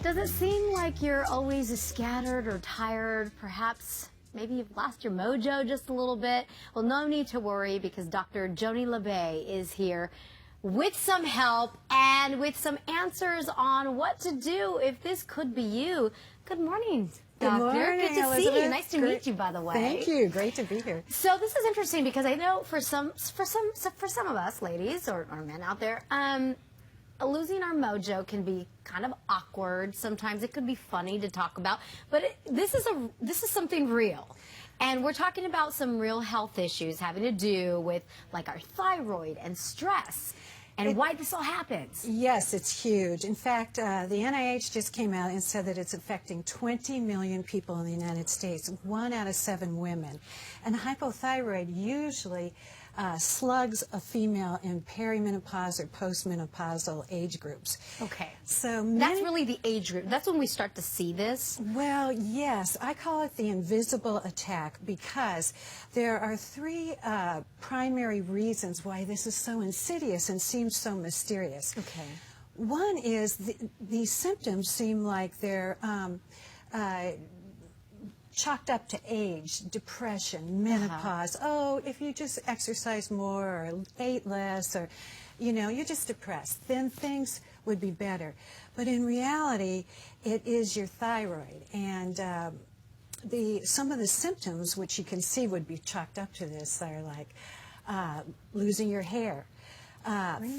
Does it seem like you're always scattered or tired? Perhaps maybe you've lost your mojo just a little bit? Well, no need to worry, because Dr. Joni Labbe is here with some help and with some answers on what to do if this could be you. Good morning, Doctor. Good morning, Good to Elizabeth. see you. Nice to meet you, by the way. Thank you. Great to be here. So this is interesting because I know for some of us ladies or men out there, losing our mojo can be kind of awkward. Sometimes it could be funny to talk about, but this is something real. And we're talking about some real health issues having to do with like our thyroid and stress and why this all happens. Yes, it's huge. In fact, the NIH just came out and said that it's affecting 20 million people in the United States, 1 out of 7 women. And hypothyroid usually slugs a female in perimenopause or postmenopausal age groups. Okay. So that's really the age group. That's when we start to see this? Well, yes. I call it the invisible attack because there are 3 primary reasons why this is so insidious and seems so mysterious. Okay. One is the symptoms seem like they're chalked up to age, depression, menopause. Oh, if you just exercise more or ate less, or, you know, you're just depressed, then things would be better. But in reality, it is your thyroid. And some of the symptoms, which you can see would be chalked up to this, are like losing your hair,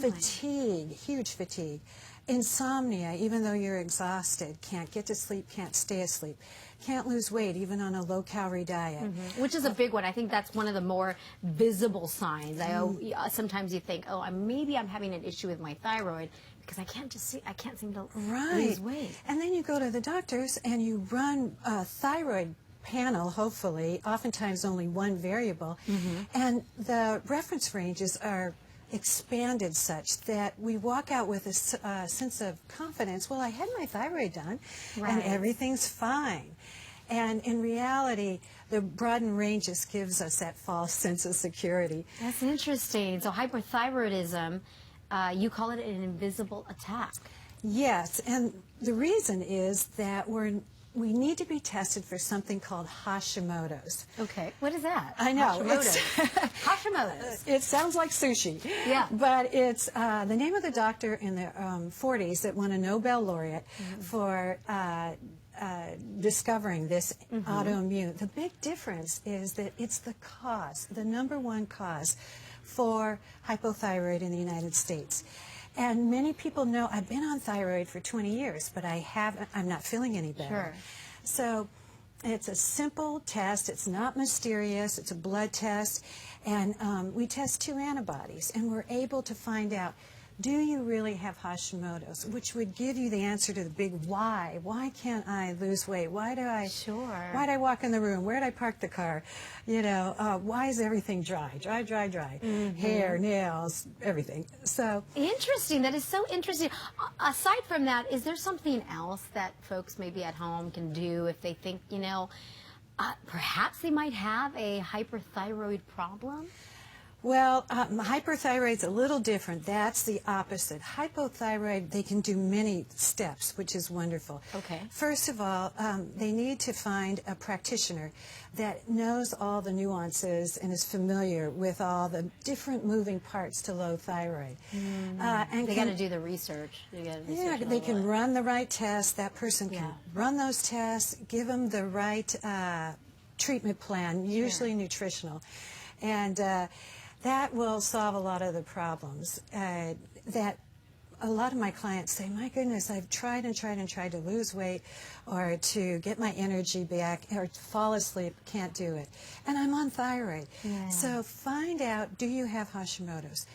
fatigue, huge fatigue, insomnia, even though you're exhausted, can't get to sleep, can't stay asleep, can't lose weight even on a low-calorie diet. Which is a big one. I think that's one of the more visible signs. Sometimes you think, oh, maybe I'm having an issue with my thyroid because I can't seem to lose weight. And then you go to the doctors and you run a thyroid panel, hopefully, oftentimes only one variable, and the reference ranges are expanded such that we walk out with a sense of confidence. Well, I had my thyroid done, and everything's fine. And in reality, the broadened ranges gives us that false sense of security. That's interesting. So hyperthyroidism, you call it an invisible attack. Yes, and the reason is that we need to be tested for something called Hashimoto's. Okay. What is that? I know. Hashimoto's. Hashimoto's. It sounds like sushi. Yeah. But it's the name of the doctor in the 40s that won a Nobel laureate for discovering this autoimmune. The big difference is that it's the cause, the #1 cause for hypothyroid in the United States. And many people know I've been on thyroid for 20 years, but I'm not feeling any better. Sure. So it's a simple test. It's not mysterious. It's a blood test. And we test 2 antibodies, and we're able to find out, do you really have Hashimoto's, which would give you the answer to the big why. Why can't I lose weight? Why do I walk in the room? Where did I park the car? You know, why is everything dry? Dry. Hair, nails, everything. So interesting. That is so interesting. Aside from that, is there something else that folks maybe at home can do if they think, you know, perhaps they might have a hyperthyroid problem? Well, hyperthyroid's a little different. That's the opposite. Hypothyroid, they can do many steps, which is wonderful. Okay. First of all, they need to find a practitioner that knows all the nuances and is familiar with all the different moving parts to low thyroid. And they got to do the research. They can run the right tests. That person can run those tests, give them the right treatment plan, usually nutritional. And that will solve a lot of the problems that a lot of my clients say, my goodness, I've tried to lose weight or to get my energy back or to fall asleep, can't do it. And I'm on thyroid. Yeah. So find out, do you have Hashimoto's?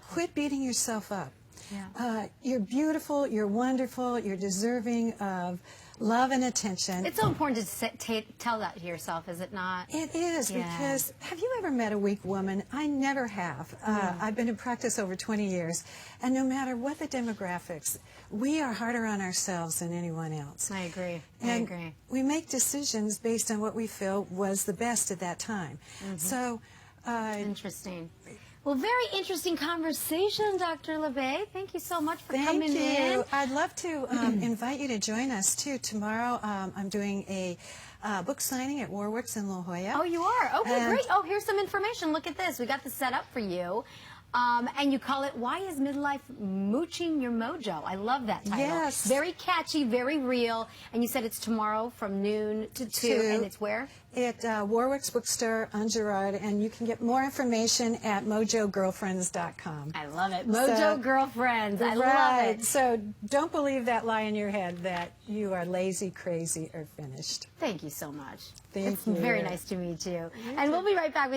Quit beating yourself up. Yeah. You're beautiful, you're wonderful, you're deserving of love and attention. It's so important to tell that to yourself, is it not? It is, because have you ever met a weak woman? I never have. I've been in practice over 20 years, and no matter what the demographics, we are harder on ourselves than anyone else. I agree. And we make decisions based on what we feel was the best at that time. So, interesting. Well, very interesting conversation, Dr. Labbe. Thank you so much for Thank coming you. in. I'd love to invite you to join us, too. Tomorrow, I'm doing a book signing at Warwick's in La Jolla. Oh, you are? Okay, And- great. Oh, here's some information. Look at this. We got this set up for you. And you call it, Why is Midlife Mooching Your Mojo? I love that title. Yes. Very catchy, very real. And you said it's tomorrow from noon to 2. And it's where? At Warwick's Bookstore on Girard, and you can get more information at mojogirlfriends.com. I love it. Mojo Girlfriends. I love Right. it. So don't believe that lie in your head that you are lazy, crazy, or finished. Thank you so much. Thank It's you. very nice to meet you. And we'll be right back with